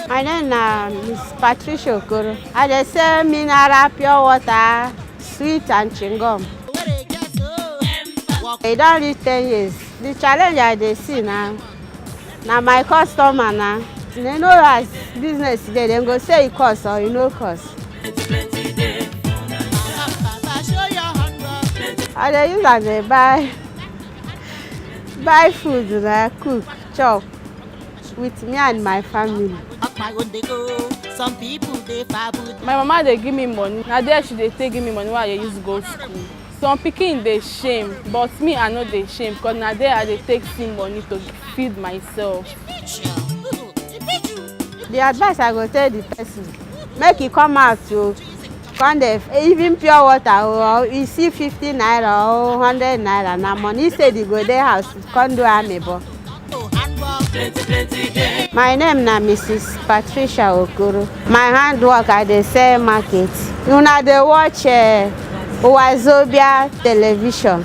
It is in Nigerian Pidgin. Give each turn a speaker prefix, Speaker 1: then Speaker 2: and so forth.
Speaker 1: My name is Miss Patricia Okoro. I dey sell mineral pure water, sweet and chewing-gum. E don reach 10 years. The challenge I dey see now, na my customer now. They know as business dey, dem go say e cost or e no cost. I dey use am dey buy food like cook, chop with me and my family.
Speaker 2: My mama dey give me money. Na there she dey take give me money wey I dey use go school. Some pikin dey shame, but me I no dey shame because na there I dey take see money to feed myself.
Speaker 1: The advice I go tell the person, make e come out to come dey even pure water or e see 50 naira or 100 naira na money. Instead e go dey house come do amebo. My name na Mrs. Patricia Okoro. My handwork I dey sell market. Una dey watch Wazobia television.